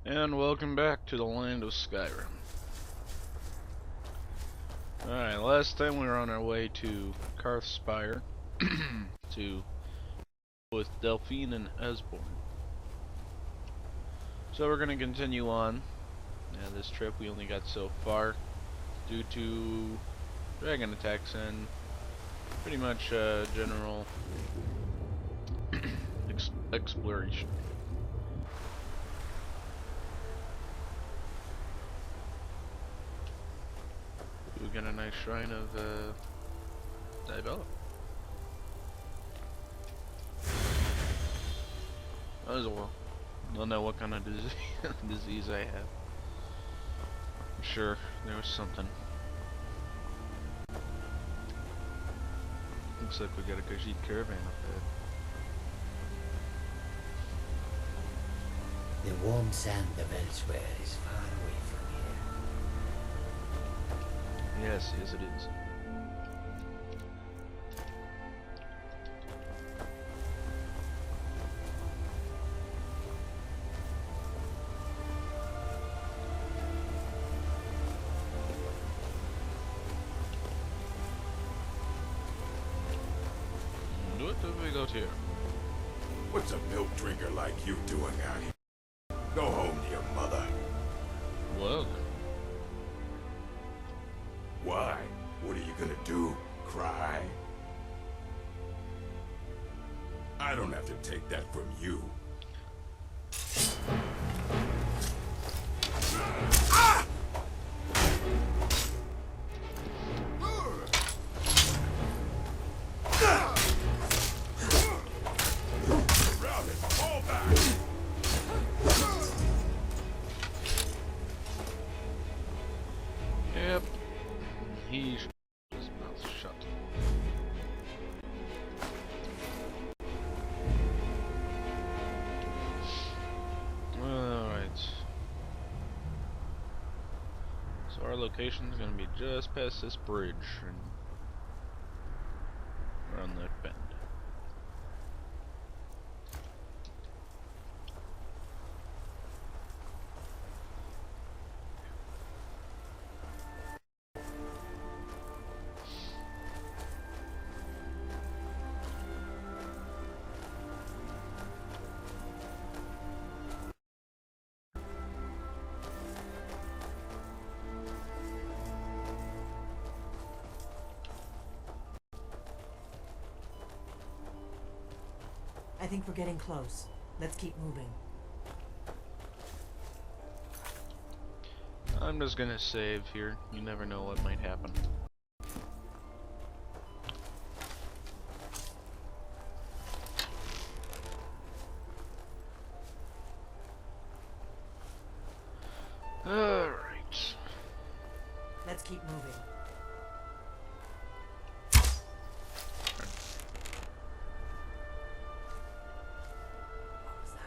And welcome back to the land of Skyrim. Alright, last time we were on our way to Karthspire to with Delphine and Esborn. So we're gonna continue on. This trip we only got so far due to dragon attacks and pretty much general exploration. We got a nice shrine of Diabella. That was a well. Don't know what kind of disease I have. I'm sure there was something. Looks like we got a Khajiit caravan up The warm sand of elsewhere is far away from here. Yes, yes it is. What have we got here? What's a milk drinker like you doing out here? Go home to your mother. Well then. Why? What are you gonna do? Cry? I don't have to take that from you. Ah! Around it, fall back! Yep. He should keep his mouth shut. Alright. So our location is going to be just past this bridge and around that bend. I think we're getting close. Let's keep moving. I'm just gonna save here. You never know what might happen. Alright. Let's keep moving. What was that?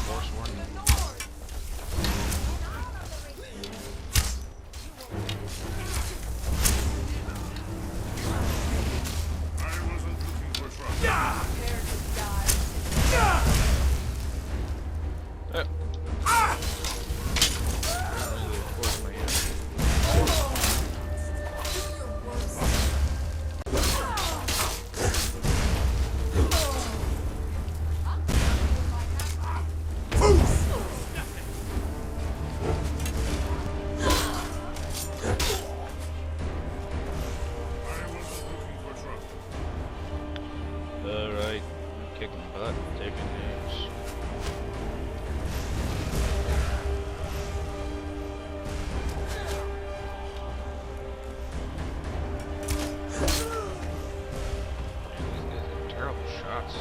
Force one. I wasn't looking for trouble. Force my hand. I wasn't looking for trouble. Alright. Kicking butt, taking names. These guys have terrible shots.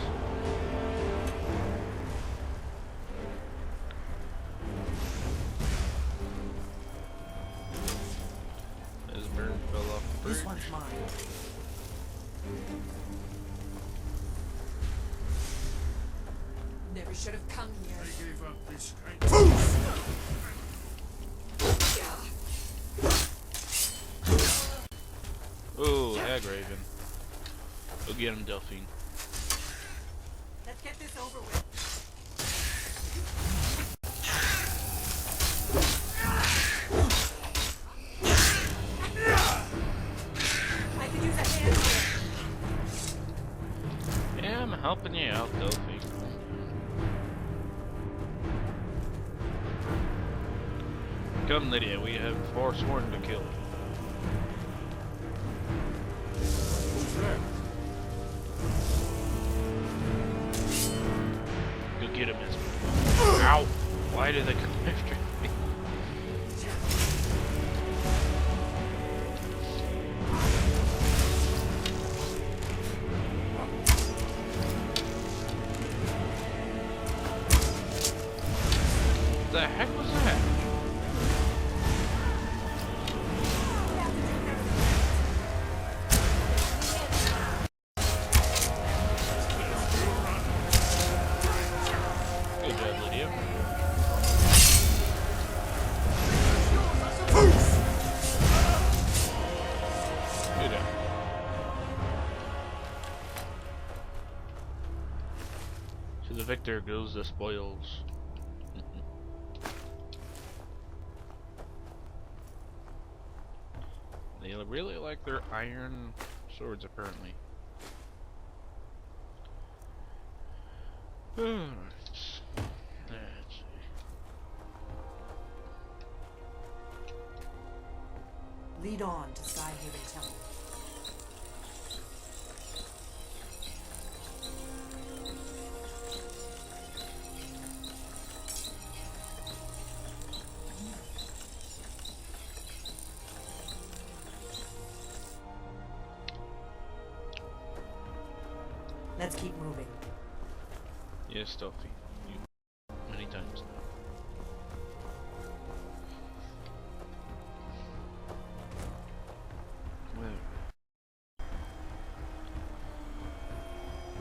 This bird fell off the bridge. This one's mine. We should have come here. I gave up this kind. Oh, Hag Raven. Go get him, Delphine. Let's get this over with. I could use a hand here. Yeah, I'm helping you out, Delphine. Come, Lydia, we have forsworn to kill. Who's that? Go get him, Esme. Ow! Why did they come after me? The heck was that? Good job, Lydia. Good job. To the victor goes the spoils. They really like their iron swords, apparently. Alright. Let's see. Lead on to Skyhaven Temple. Let's keep moving. Yes, Delphi. You many times now.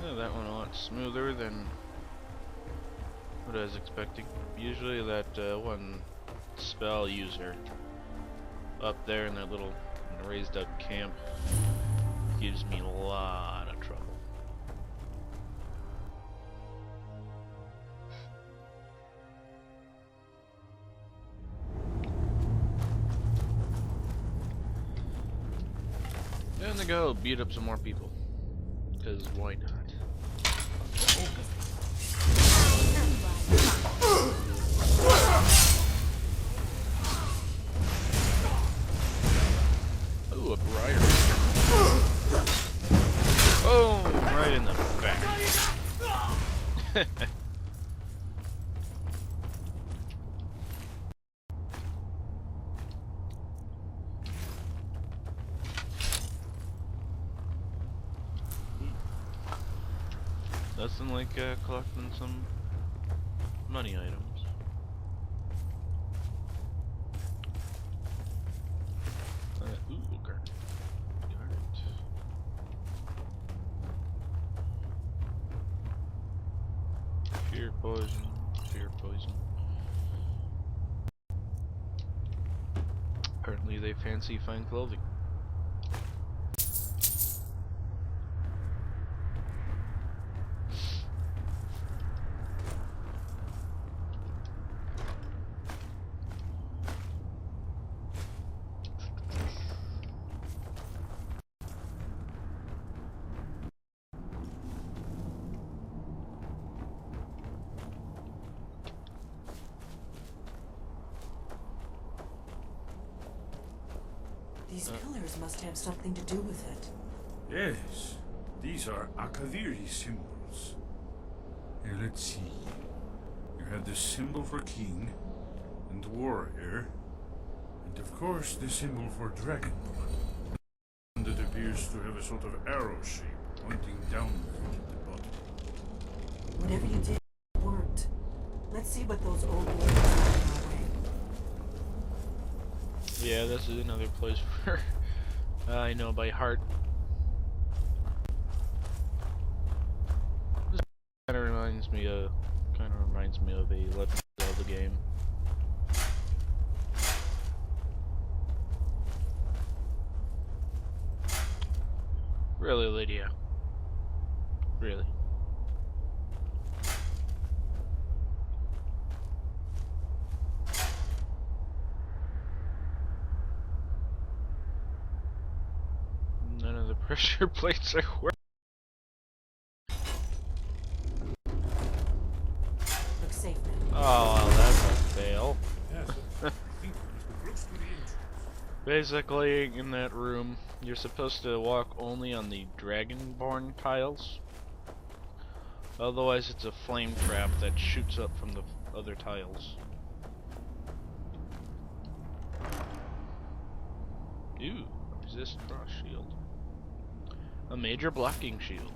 Yeah, that went a lot smoother than what I was expecting. Usually that one spell user up there in that little raised up camp gives me a lot of trouble. Time to go beat up some more people. Because why not? Ooh, a briar. Oh, right in the back. Nothing like collecting some money items. Ooh, garnet. Garnet. Fear poison. Fear poison. Apparently they fancy fine clothing. These pillars must have something to do with it. Yes, these are Akaviri symbols. Here, let's see. You have the symbol for king and warrior, and of course the symbol for dragon. And it appears to have a sort of arrow shape pointing downward at the bottom. Whatever you did worked. Let's see what those old warriors have in our way. Yeah, this is another place where I know by heart. This kind of reminds me of reminds me of a Legend of Zelda game. Really, Lydia? Really? None of the pressure plates are working. Looks safe now. Oh, well, that's a fail. Yes, I think we must be close to the entrance. Basically, in that room, you're supposed to walk only on the Dragonborn tiles. Otherwise, it's a flame trap that shoots up from the other tiles. Ooh, resist frost shield. A major blocking shield.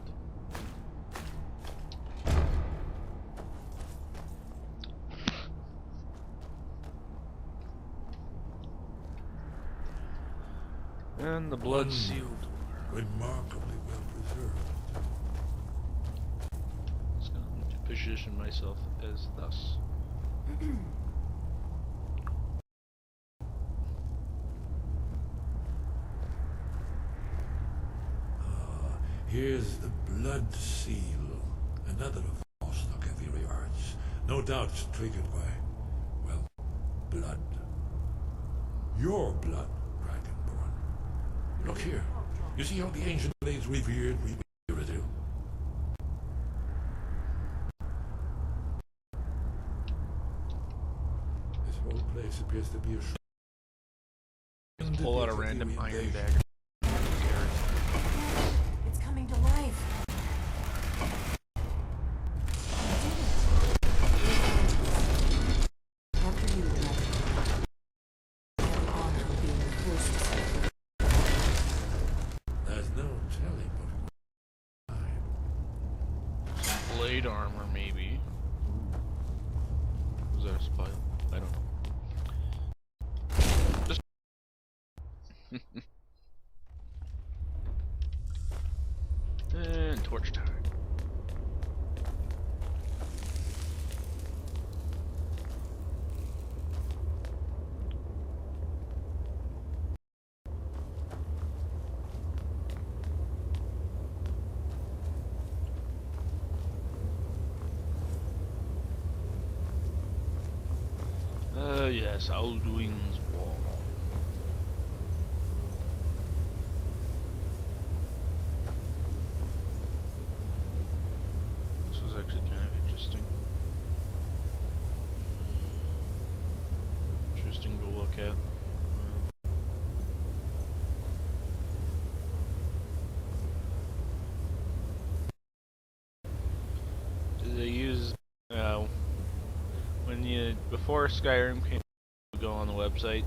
And the blood sealed. Remarkably well preserved. Just gonna position myself as thus. Here's the blood seal. Another of lost Akaviri arts. No doubt triggered by, well, blood. Your blood, Dragonborn. Look here. You see how the ancient blades revered Iridu? This whole place appears to be a Pull out a random iron dagger. It's coming to life. After you, Dragon. I have the honor of being the first to see it. There's no telling what Some blade armor, maybe. Was that a spy? I don't know. Just. And torch time. Yes, Alduin's wall. This was actually kind of interesting. Interesting to look at. Did they use when you before Skyrim came to go on the website,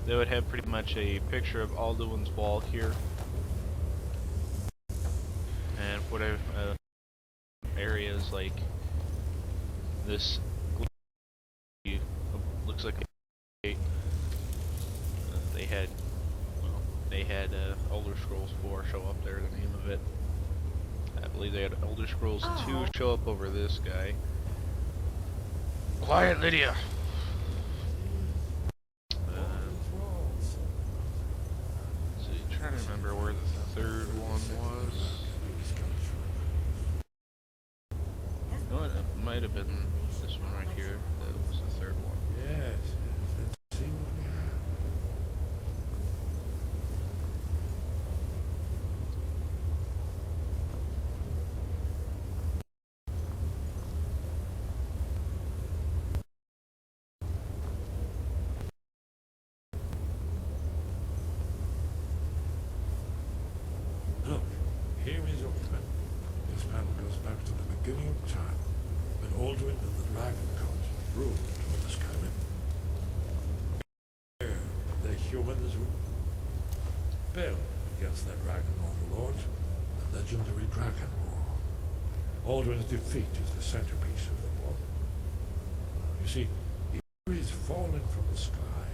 they would have pretty much a picture of Alduin's wall here, and whatever areas like this looks like they had Elder Scrolls 4 show up there. The name of it. I believe they had Elder Scrolls 2 show up over this guy. Quiet, Lydia! So you're trying to remember where the third one was. You know what? It might have been this one right here. That was the third one. Yes, let's see what we have. Look, here is Alduin. This panel goes back to the beginning of time, when Alduin and the Dragon Court ruled over Skyrim. There, the humans rebelled against their dragon overlord, the legendary Dragon War. Alduin's defeat is the centerpiece of the war. You see, the air is falling from the sky.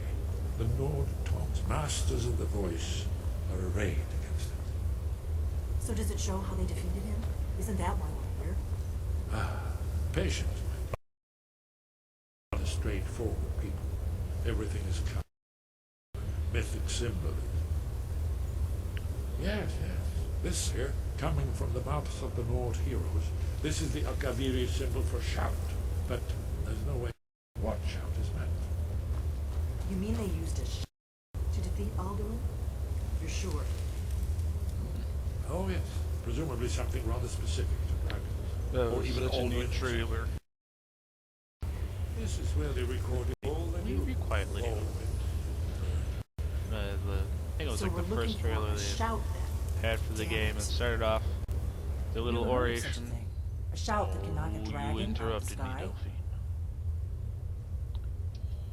The Nord tongues, masters of the voice, are arrayed against it. So does it show how they defeated him? Isn't that why we're here? Patient. straightforward people. Everything is kind of mythic symbolism. Yes, yes. This here, coming from the mouths of the Nord heroes, this is the Akaviri symbol for shout. But there's no way what shout is meant. You mean they used a to defeat Alduin? You're sure? Oh yes, presumably something rather specific to dragons. That Or was even such a neat Alduin's. trailer. This is where they recorded all the Will you new be quiet, lady? I think it was So like we're the looking first for trailer a they shout then. had for the Damn game. it. It started off the little Never heard of such a oration. thing. A shout that can knock a Oh, dragon you out of the interrupted me, sky. Delphine.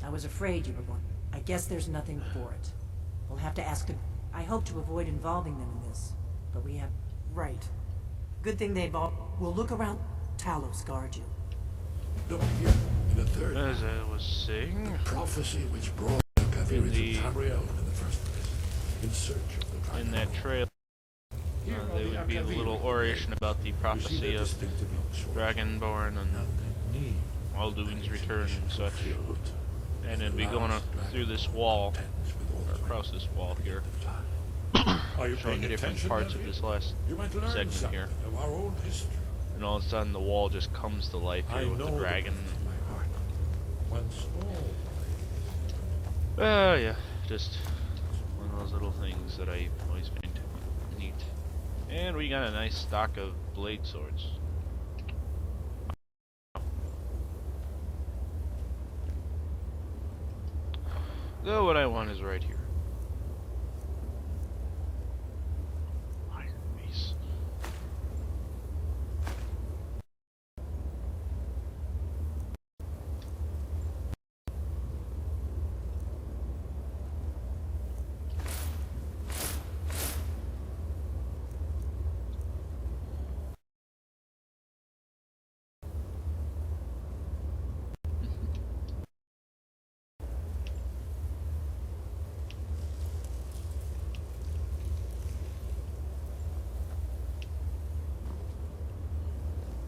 I was afraid you were going. I guess there's nothing for it. We'll have to ask them. I hope to avoid involving them in this, but we have... Right. Good thing they've all... We'll look around. Talos guard you. Look here, in the third As I was saying, prophecy which brought Akaviri the- to Tamriel in the first place, in search of the dragon. in that trailer, Here are there the would be a Akaviri little oration about the You see prophecy their of distinctive long swords. Dragonborn and Now they need Alduin's that return and information such. fulfilled. And it'd be The going last through dragon this wall, contends with all or the across this wall here, Are you showing paying the different attention, parts of David? this last You might learn segment something here. of our own history. And all of a sudden the wall just comes to life I here with know the dragon. pit of my heart. Once all Yeah, just one of those little things that I always find neat. And we got a nice stock of blade swords. Though what I want is right here. Iron mace.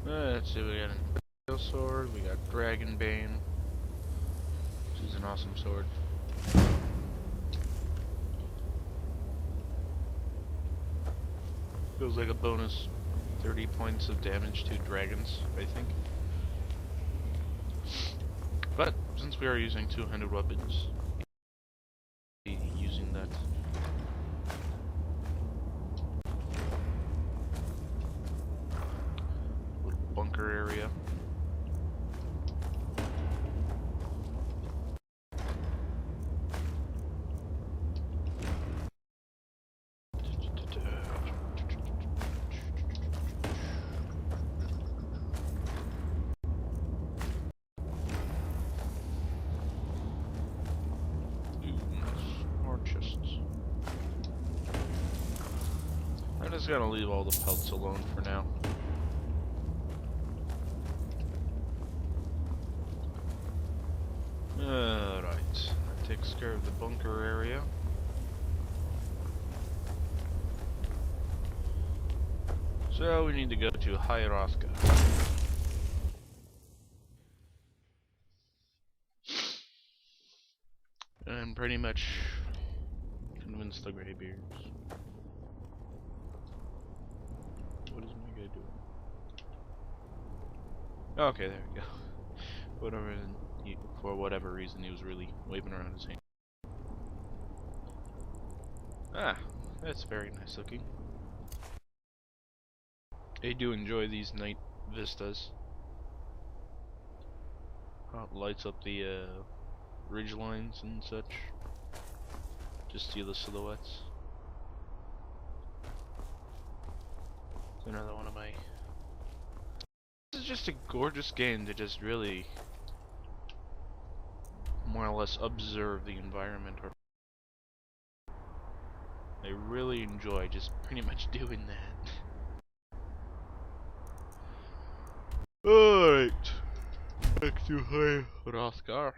Let's see, we got an Imperial sword, we got Dragon Bane, which is an awesome sword. Feels like a bonus 30 points of damage to dragons, I think. But since we are using two-handed weapons, we'll be using that. Little bunker area. More chests. I'm just gonna leave all the pelts alone for now. Alright, that takes care of the bunker area. So we need to go to Hierarcha. And pretty much convince the Greybeards. What is my guy doing? Okay, there we go. Whatever, for whatever reason, he was really waving around his hand. Ah, that's very nice looking. I do enjoy these night vistas. How it lights up the ridge lines and such. Just see the silhouettes. It's another one of my... This is just a gorgeous game to just really more or less observe the environment. Or I really enjoy just pretty much doing that. Alright, back to Hrothgar.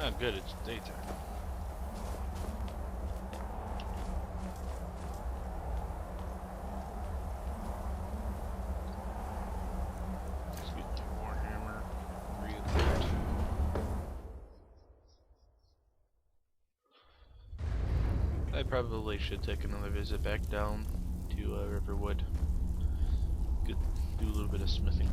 Oh good, it's daytime. I probably should take another visit back down to Riverwood. Could do a little bit of smithing.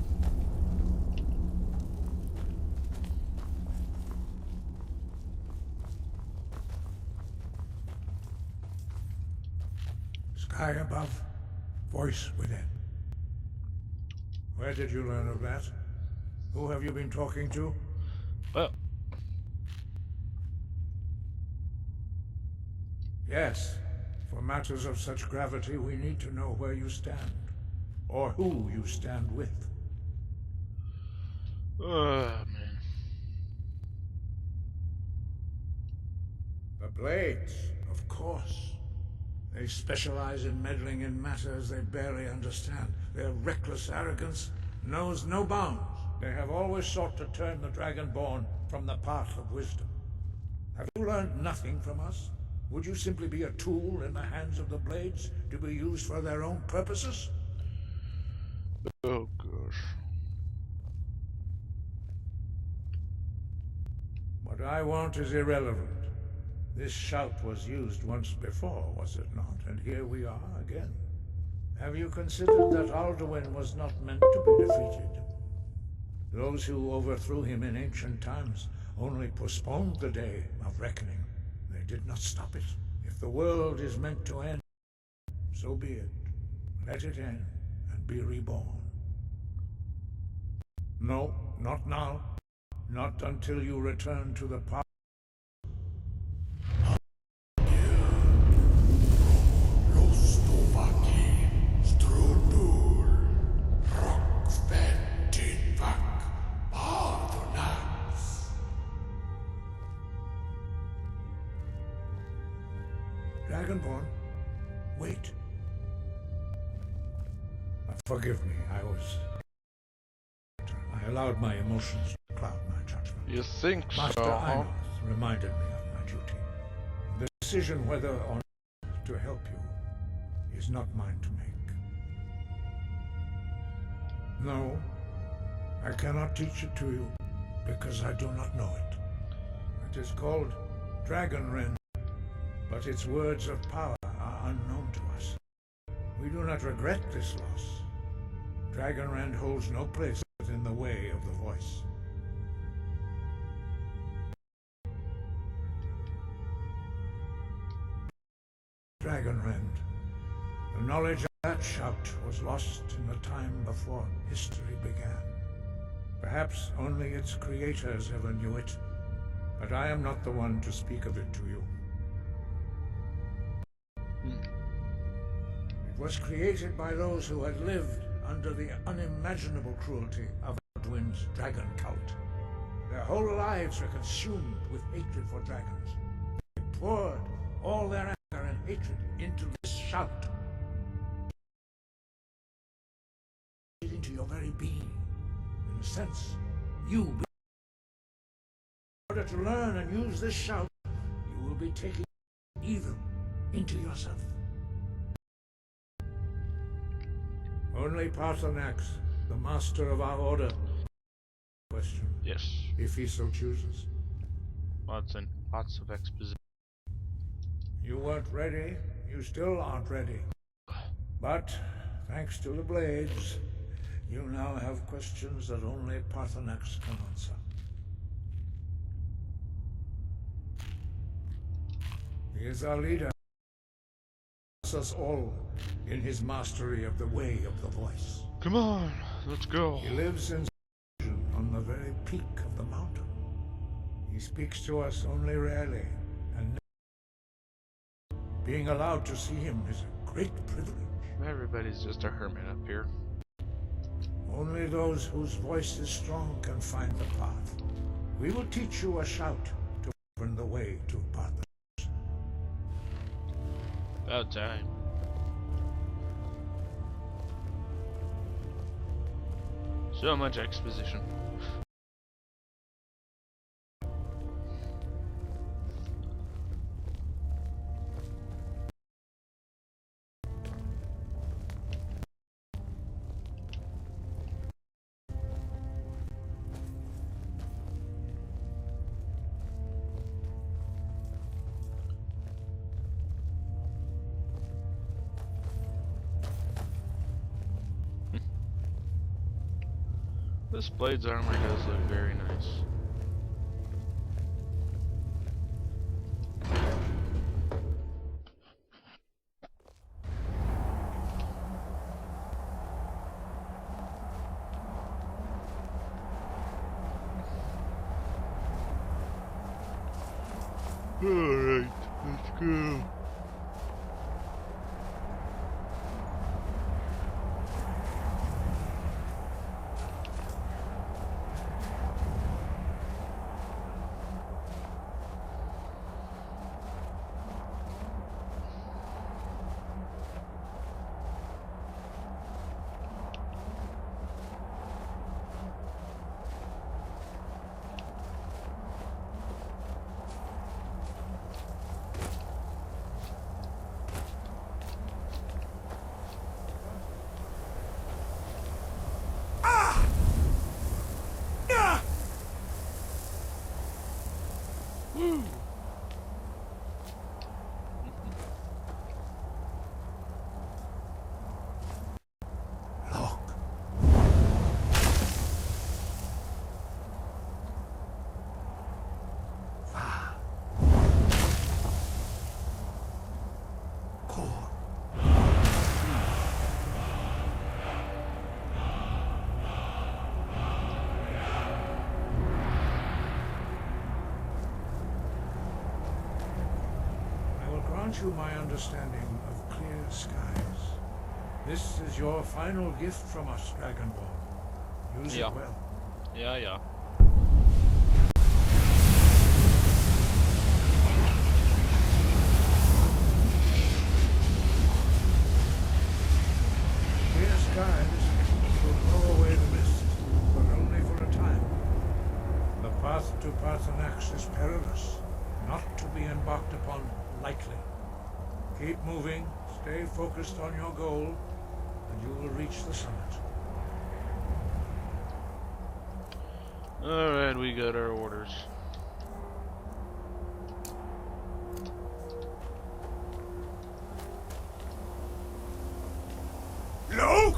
Sky above, voice within. Where did you learn of that? Who have you been talking to? Well, Yes. For matters of such gravity, we need to know where you stand. Or who you stand with. man. The Blades, of course. They specialize in meddling in matters they barely understand. Their reckless arrogance knows no bounds. They have always sought to turn the Dragonborn from the path of wisdom. Have you learned nothing from us? Would you simply be a tool in the hands of the Blades to be used for their own purposes? Oh gosh. What I want is irrelevant. This shout was used once before, was it not? And here we are again. Have you considered that Alduin was not meant to be defeated? Those who overthrew him in ancient times only postponed the day of reckoning. They did not stop it. If the world is meant to end, so be it. Let it end and be reborn. No, not now. Not until you return to the path. Dragonborn, wait. Forgive me, I allowed my emotions to cloud my judgment. You think Master so, huh? Einos reminded me of my duty. The decision whether or not to help you is not mine to make. No, I cannot teach it to you because I do not know it. It is called Dragonrend, but its words of power are unknown to us. We do not regret this loss. Dragonrend holds no place within the way of the voice. Dragonrend. The knowledge of that shout was lost in the time before history began. Perhaps only its creators ever knew it, but I am not the one to speak of it to you. It was created by those who had lived under the unimaginable cruelty of Alduin's dragon cult. Their whole lives were consumed with hatred for dragons. They poured all their anger and hatred into this shout. Into your very being. In a sense, in order to learn and use this shout, you will be taking evil into yourself. Only Paarthurnax, the master of our order, question. Yes. If he so chooses. Lots of exposition. You weren't ready. You still aren't ready. But, thanks to the Blades, you now have questions that only Paarthurnax can answer. He is our leader. He leads us all in his mastery of the way of the voice. Come on, let's go. He lives in seclusion on the very peak of the mountain. He speaks to us only rarely, and being allowed to see him is a great privilege. Everybody's just a hermit up here. Only those whose voice is strong can find the path. We will teach you a shout to open the way to Paarthurnax. About time. So much exposition. This blade's armor does look very nice. Alright, let's go. Woo! Look. Va. Cor. I will grant you my understanding of clear skies. This is your final gift from us, Dragonborn. Use Yeah. it well. Yeah. Clear skies will blow away the mist, but only for a time. The path to Pathanax is perilous, not to be embarked upon lightly. Keep moving, stay focused on your goal, and you will reach the summit. Alright, we got our orders. Look.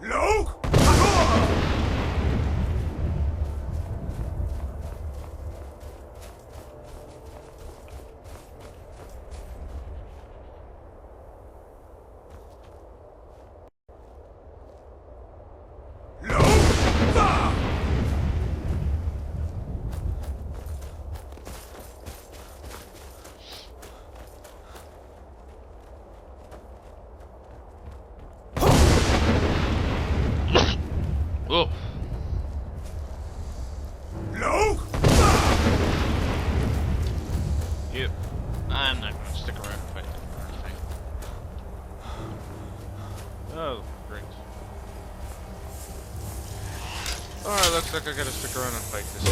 Look. Oh! Look. Yep. I'm not gonna stick around and fight that thing. Oh, great. Alright, looks like I gotta stick around and fight this.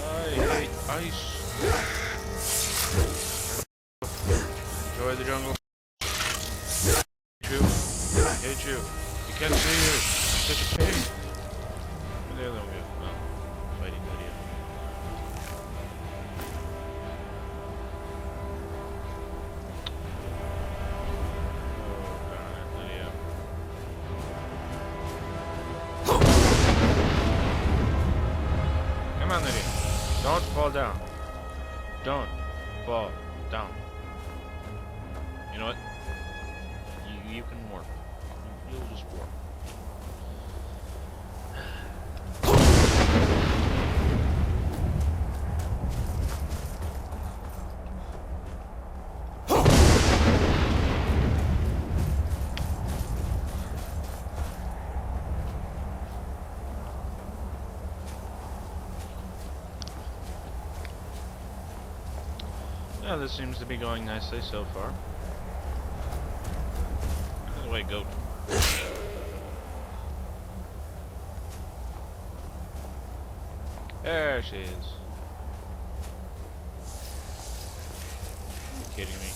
I hate ice. Enjoy the jungle. Hate you. You can't see you. You're such a pain. There we go. Oh, fighting idiot. Oh, darn it, idiot. Come on, idiot. Don't fall down. Don't fall down. You know what? You can work. You'll just work. Yeah, this seems to be going nicely so far. This is way goat. There she is. Are you kidding me?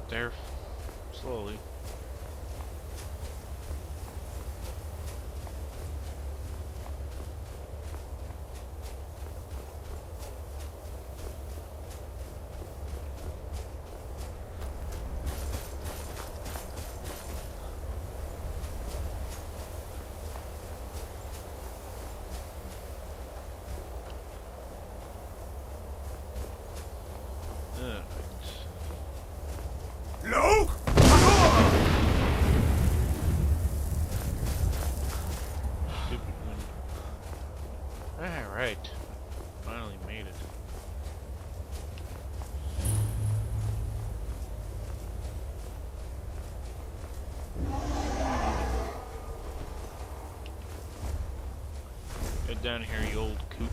get there slowly. Look! Stupid wind. Alright. Finally made it. Get down here, you old coot.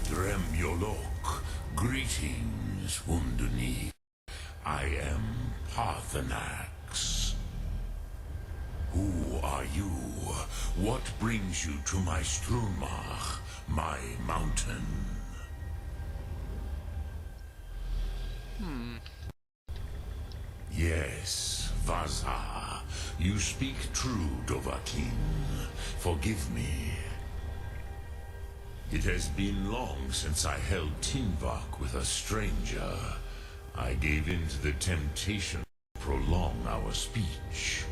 Drem Yolok, greetings, Wunduni. I am Parthenax. Who are you? What brings you to my Strunmach, my mountain? Yes, Vaza. You speak true, Dovahkiin. Forgive me. It has been long since I held Tinvak with a stranger. I gave in to the temptation to prolong our speech.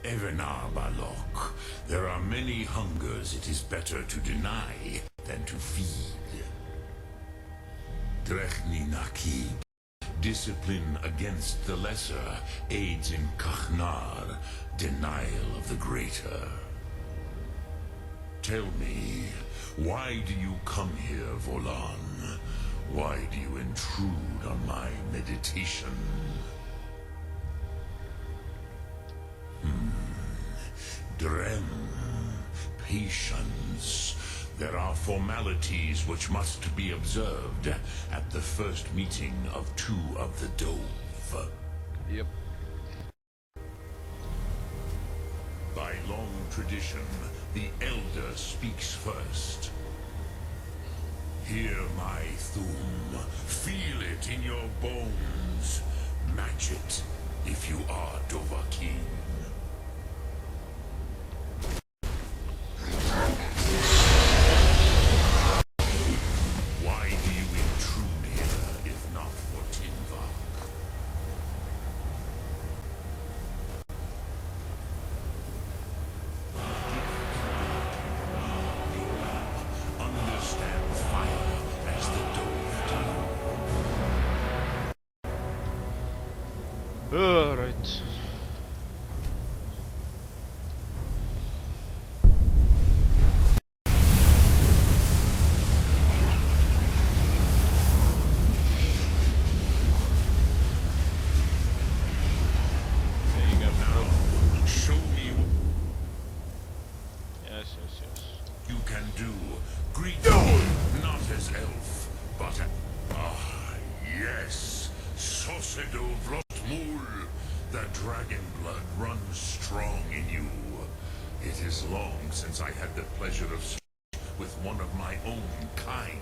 Evenar Balok, there are many hungers it is better to deny than to feed. Drechni Nakib, discipline against the lesser aids in Kachnar, denial of the greater. Tell me, why do you come here, Volan? Why do you intrude on my meditation? Drem, patience. There are formalities which must be observed at the first meeting of two of the Dove. Yep. By long tradition, the Elder speaks first. Hear my Thum. Feel it in your bones. Match it if you are Dovahkiin. Why do you intrude here if not for Tinvak? Understand fire as the Dove do. Alright. Show me what Yes. you can do. Greet not as elf, but yes, Sosedo Vlotmul. The dragon blood runs strong in you. It is long since I had the pleasure of speaking with one of my own kind.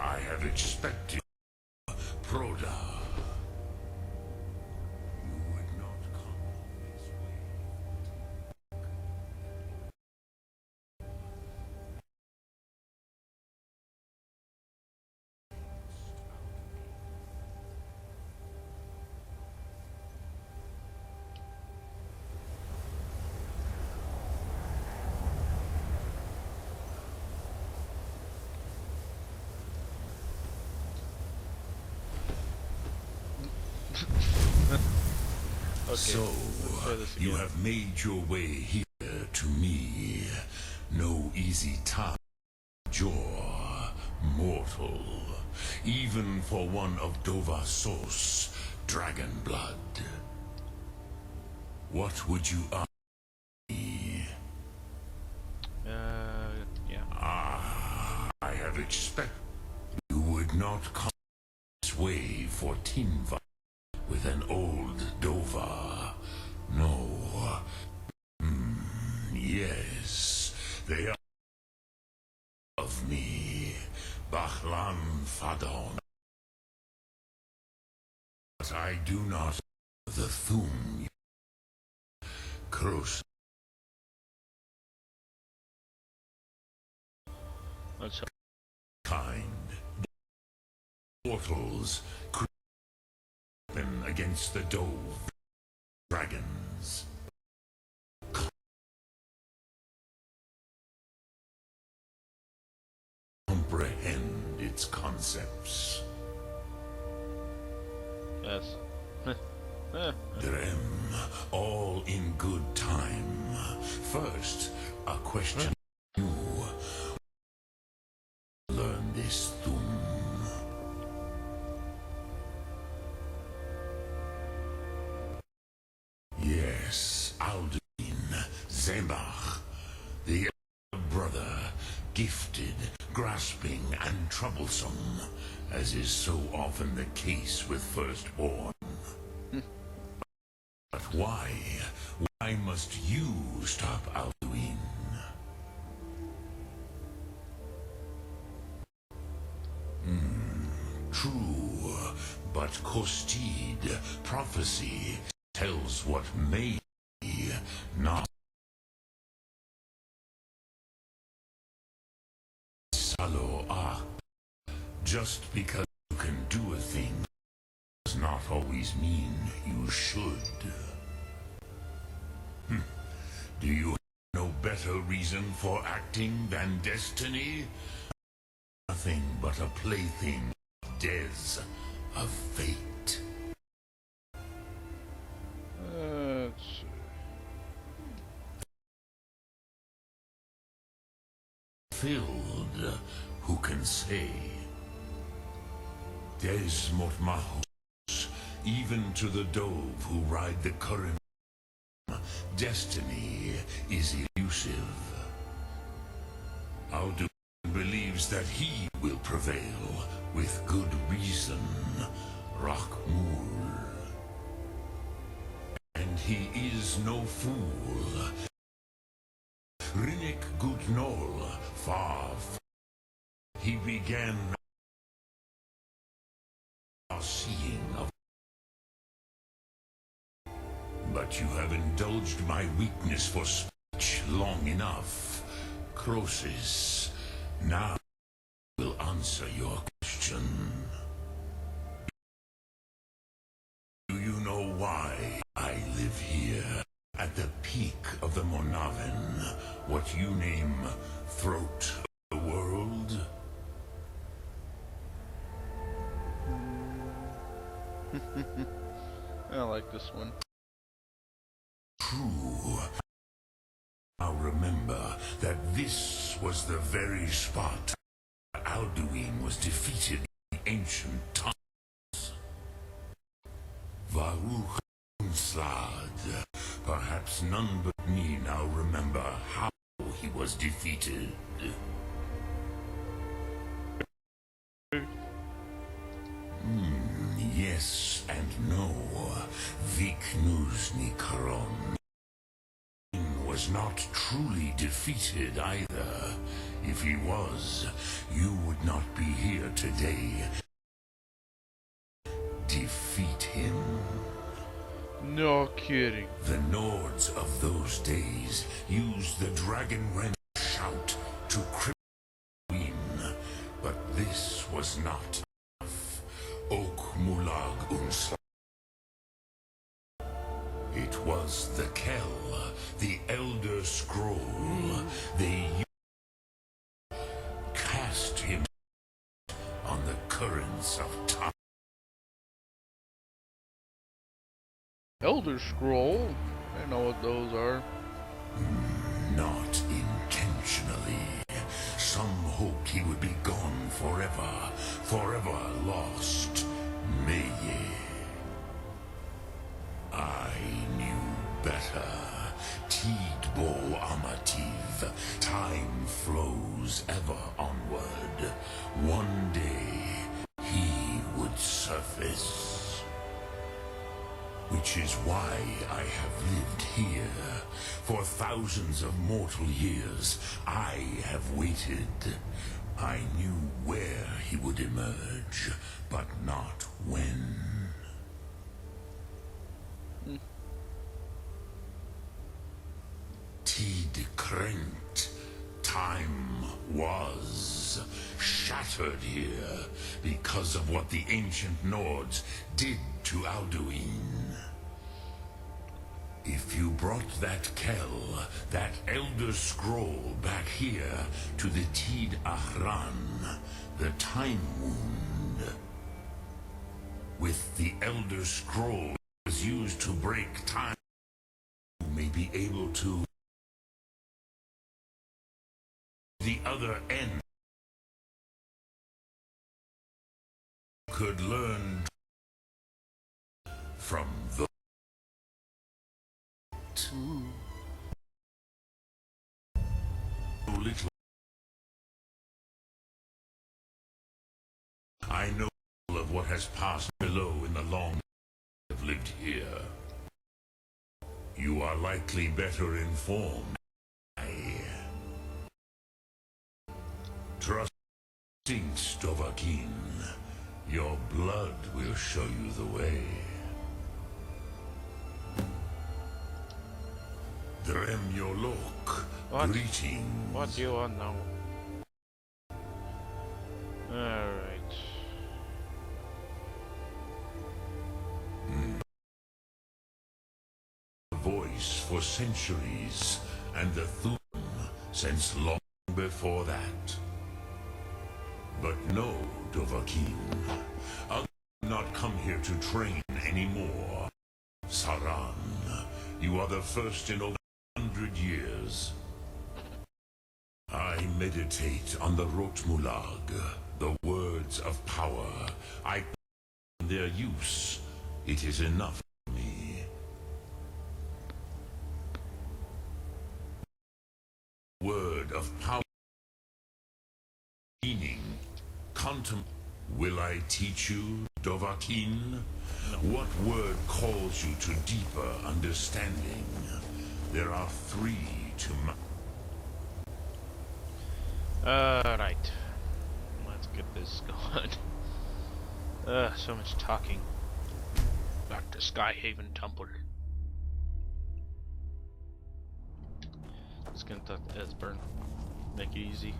I have expected Proda. You would not come this way. Okay. So, let's try this you again. have made your way here to me. No easy task, Jor, mortal. Even for one of Dovahsos, dragon blood. What would you ask me? Yeah. I have expected you would not come this way for Tinva with an old Dova. No. They are of me, Bachlan Fadon. But I do not the Thum. Cross. Let's hope. Kind. Portals creeping against the dove. Dragons. Comprehend its concepts. Yes. Drem, all in good time. First, a question. You learn this Thum. Yes, Alduin, Zembach, the elder brother, gifted, grasping, and troublesome, as is so often the case with firstborn. But why? Why must you stop Alduin? True, but Kostid, prophecy, tells what may not. Salo ah. Just because you can do a thing does not always mean you should. Do you have no better reason for acting than destiny? Nothing but a plaything of Des, of fate. Let's see. Filled, who can say? Des Mortmahos, even to the dove who ride the current. Destiny is elusive. Alduin believes that he will prevail with good reason, Rockmool. And he is no fool. Rinnik Gutnol, far he began seeing of. But you have indulged my weakness for speech long enough. Croesus, now I will answer your question. Do you know why I live here, at the peak of the Monaven, what you name throat of the world? I like this one. True. Now remember that this was the very spot Alduin was defeated in the ancient times. Varuch Unslad. Perhaps none but me now remember how he was defeated. Yes and no. Viknuzny Karon was not truly defeated either. If he was, you would not be here today. Defeat him. No kidding. The Nords of those days used the dragon rend shout to cripple Queen, but this was not enough. Ok Mulag Unsla. It was the Kell, the Elder Scroll. They cast him on the currents of time. Elder Scroll? I know what those are. Not intentionally. Some hoped he would be gone forever, forever lost. May ye. I knew better. Tidbo Amativ. Time flows ever onward. One day, he would surface. Which is why I have lived here, For thousands of mortal years, I have waited. I knew where he would emerge, but not when. Tid krent. Time was shattered here because of what the ancient Nords did to Alduin. If you brought that Kell, that Elder Scroll, back here to the Tid Ahran, the Time Wound, with the Elder Scroll was used to break time, you may be able to the other end. Could learn from the little. I know of what has passed below in the long I've lived here. You are likely better informed. Trust instincts, Dovahkiin. Your blood will show you the way. Drem Yolok, greetings. What do you want now? Alright. Voice for centuries, and the Thum since long before that. But no, Dovahkiin. I'll not come here to train anymore. Saran, you are the first in over 100 years. I meditate on the Rotmulag, the words of power. I their use. It is enough for me. Word of power. Meaning. Will I teach you, Dovahkiin? What word calls you to deeper understanding? There are 3 to Alright. Let's get this going. So much talking. Back to Skyhaven Temple. Just gonna let the heads burn. Make it easy.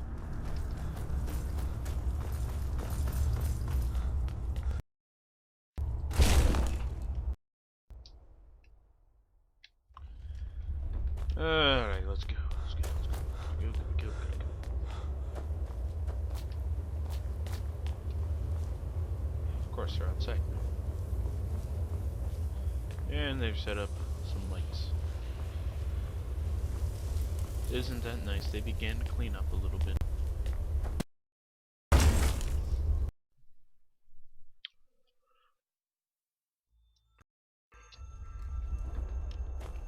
Alright, let's go. Go. Of course they're outside. And they've set up some lights. Isn't that nice? They began to clean up a little bit.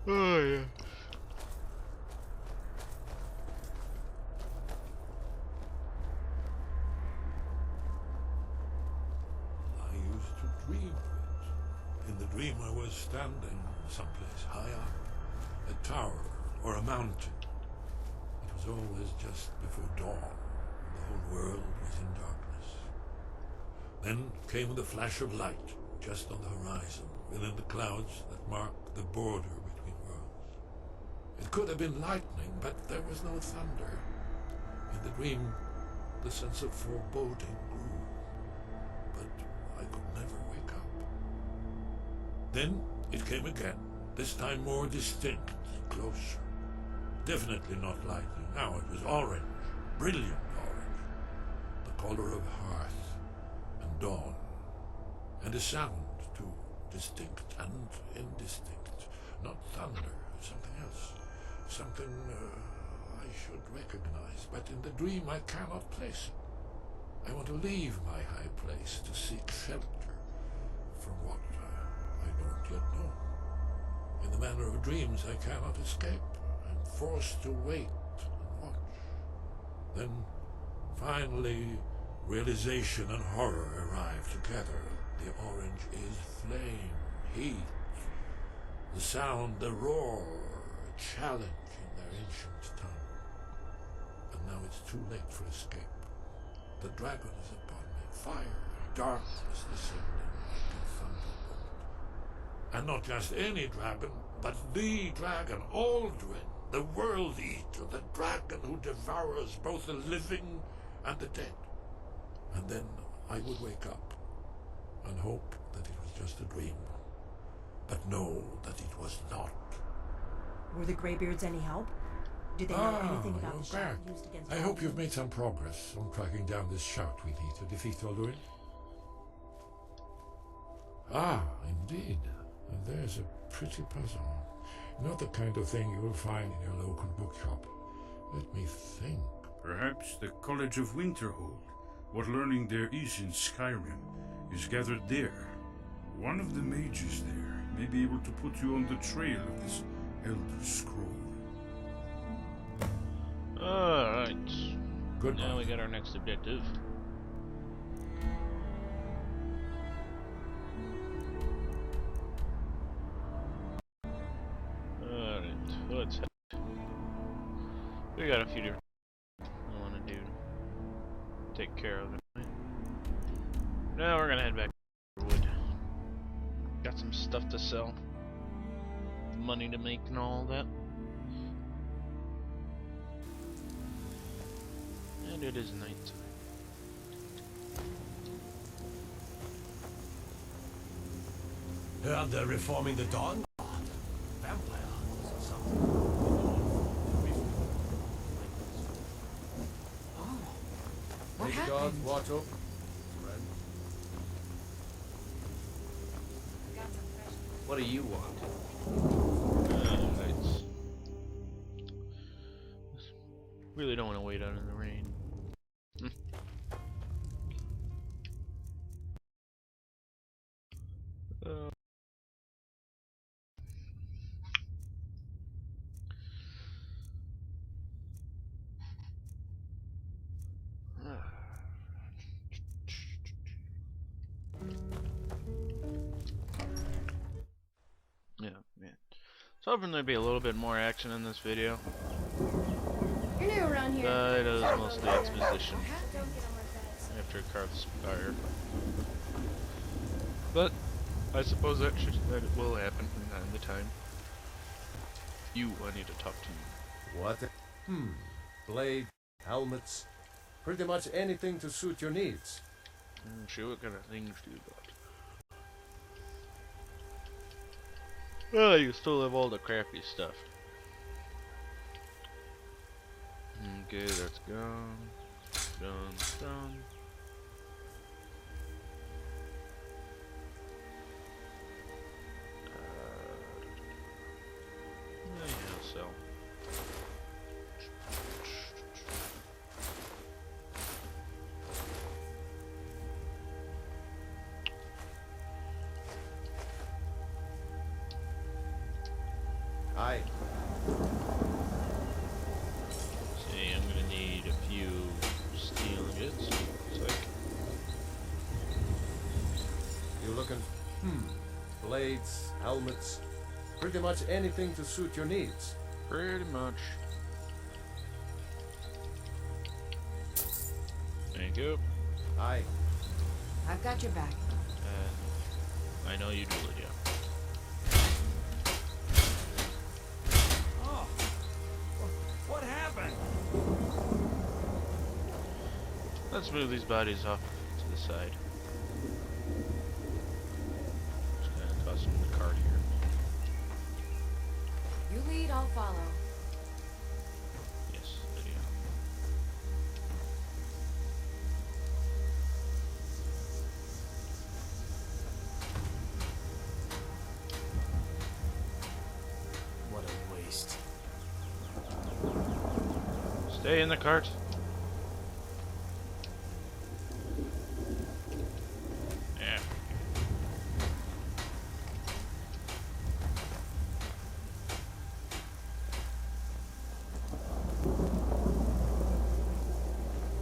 Oh yeah. Dream of it. In the dream I was standing someplace high up, a tower or a mountain. It was always just before dawn. The whole world was in darkness. Then came the flash of light, just on the horizon, within the clouds that marked the border between worlds. It could have been lightning, but there was no thunder. In the dream, the sense of foreboding grew, but I could never wake up. Then it came again, this time more distinct, closer. Definitely not lightning. Now it was orange, brilliant orange, the color of hearth and dawn, and a sound too, distinct and indistinct. Not thunder, something else, something I should recognize, but in the dream I cannot place it. I want to leave my high place to seek shelter from what I don't yet know. In the manner of dreams I cannot escape. I'm forced to wait and watch. Then, finally, realization and horror arrive together. The orange is flame, heat. The sound, the roar, challenge in their ancient tongue. And now it's too late for escape. The dragon is upon me, fire and darkness descending like a thunderbolt. And not just any dragon, but the dragon, Alduin, the world eater, the dragon who devours both the living and the dead. And then I would wake up and hope that it was just a dream, but know that it was not. Were the Greybeards any help? Did they know anything about you're the shout back. used against I hope Alduin? you've made some progress on tracking down this shout we need to defeat Alduin. Ah, indeed. And there's a pretty puzzle. Not the kind of thing you will find in your local bookshop. Let me think. Perhaps the College of Winterhold. What learning there is in Skyrim is gathered there. One of the mages there may be able to put you on the trail of this Elder Scroll. Alright. Good. Now we got our next objective. Alright, let's head. We got a few different I want to do. Take care of it. Now we're gonna head back to wood. Got some stuff to sell. Money to make and all that. And it is night. Heard they're reforming the Dawn Guard. Vampire hunters or something. What Hey, happened? guard, watch up. Friend. What do you want? Nights. Really don't want to wait out in the rain. Uh, yeah, man. So hoping there'd be a little bit more action in this video. You're new around here. But it was mostly exposition Don't get on my bed. after Karth's fire. But I suppose that will happen from time to time. I need to talk to you. What? Blade, helmets, pretty much anything to suit your needs. Sure, what kind of things do you got? Well, you still have all the crappy stuff. Okay, that's gone. Done. Yeah, so. Aye. See, I'm gonna need a few steel ingots. Looks like. You looking? Blades, helmets, pretty much anything to suit your needs. Pretty much. Thank you. Aye. I've got your back. I know you do, Lydia. Oh, what happened? Let's move these bodies off to the side. Just gonna toss them in the cart here. You lead, I'll follow. Yes, Lydia. What a waste. Stay in the cart. Yeah.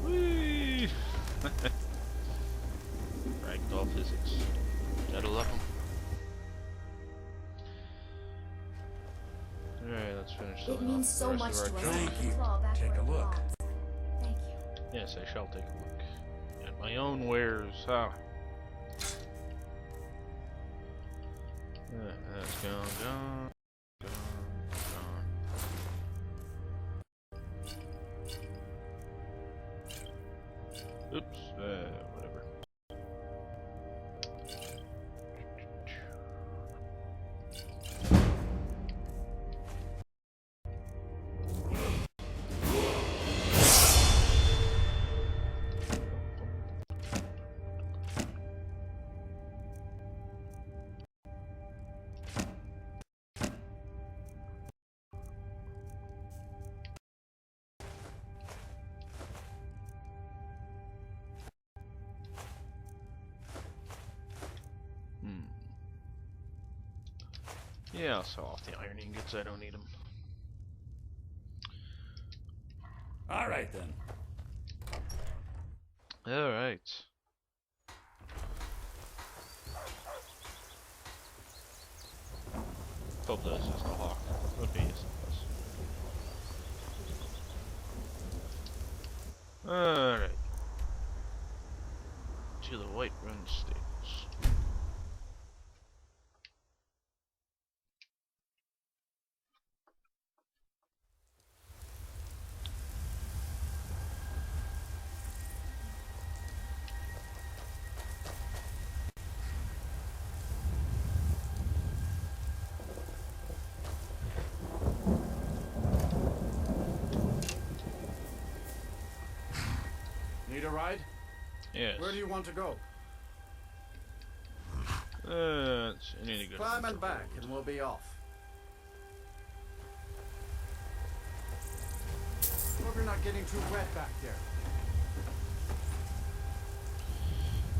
Whee! Ragdoll physics. Gotta love 'em. Alright, let's finish so It not means the so rest much of to our us. journey. Thank you. Claw back Take where a it look. belongs. Thank you. Yes, I shall take a look at my own wares. Ah. That's gone. Oops, whatever. Yeah, I'll sell off the iron ingots. I don't need them. All right then. All right. Hope that's just a hawk. Okay, yes it was. All right. To the White Run Stables. Need a ride? Yes. Where do you want to go? I need to go. Climb and back and we'll be off. Hope you're not getting too wet back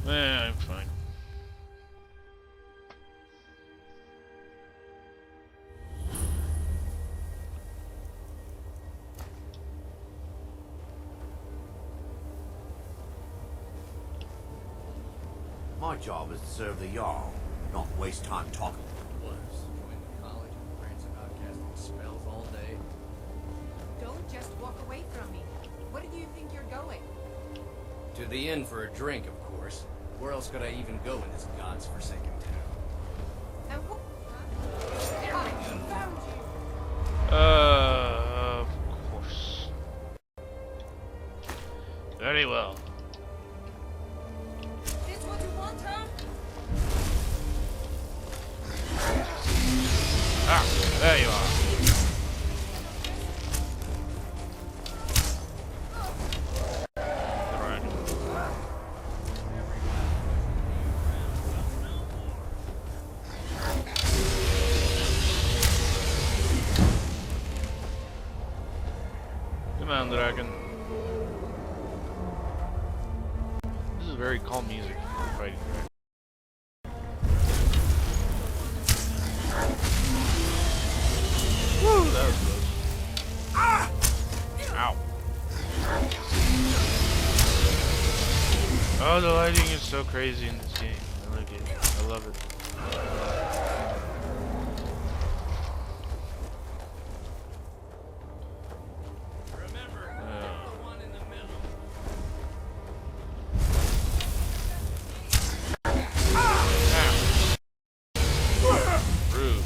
there. I'm fine. My job is to serve the Jarl, not waste time talking. Was going to college and rants about casting spells all day. Don't just walk away from me. Where do you think you're going? To the inn for a drink, of course. Where else could I even go in this god's forsaken town? And what? I found you! Of course. Very well. This what you want, huh? Ah, there you are. Come on, dragon. This is very calm music for fighting dragon. Woo, that was close. Ah! Ow. Oh, the lighting is so crazy in this game. I like it. I love it. Rude.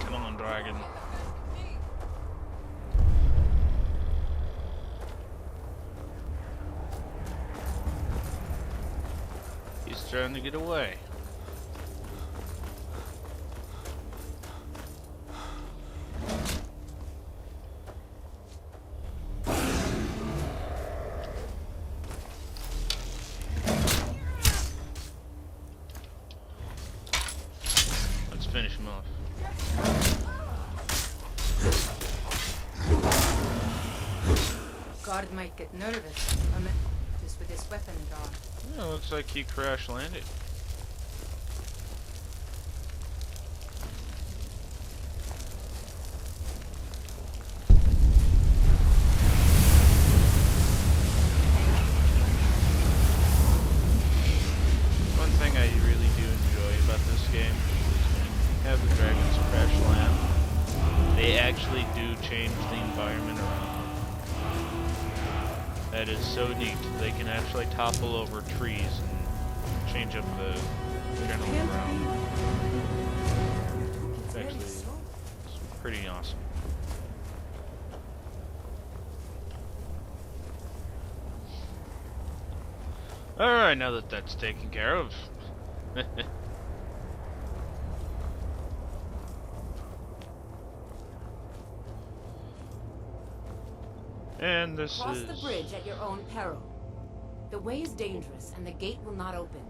Come on, dragon. He's trying to get away. Let's finish him off. Guard might get nervous. Just with his weapon drawn. Yeah, looks like he crash landed. game is when you have the dragons crash land, they actually do change the environment around. That is so neat. They can actually topple over trees and change up the general ground. It's actually pretty awesome. Alright, now that that's taken care of. And this Cross is... the bridge at your own peril. The way is dangerous, and the gate will not open.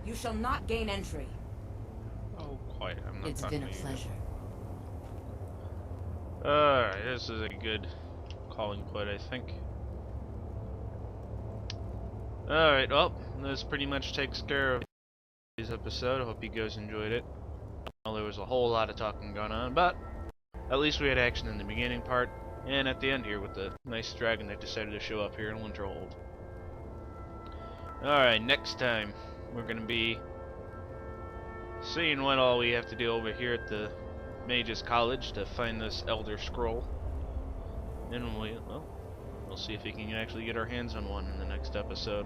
You shall not gain entry. Oh, quiet. I'm not It's talking been a to you. pleasure. Alright, this is a good calling point, I think. Alright, well, this pretty much takes care of today's episode. I hope you guys enjoyed it. Well, there was a whole lot of talking going on, but at least we had action in the beginning part, and at the end here with the nice dragon that decided to show up here in Winterhold. Alright, next time we're going to be seeing what all we have to do over here at the Mage's College to find this Elder Scroll. And we'll see if we can actually get our hands on one in the next episode.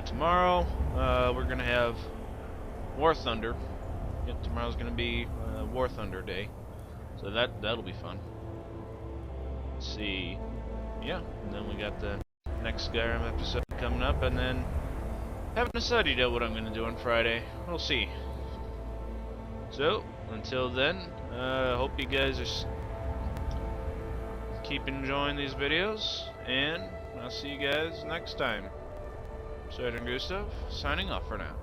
Tomorrow, we're going to have War Thunder. Yep, tomorrow's going to be War Thunder Day. So that'll be fun. Let's see. Yeah, and then we got the next Skyrim episode coming up, and then haven't decided yet what I'm going to do on Friday. We'll see. So, until then, hope you guys are keep enjoying these videos, and I'll see you guys next time. Sergeant Gustav, signing off for now.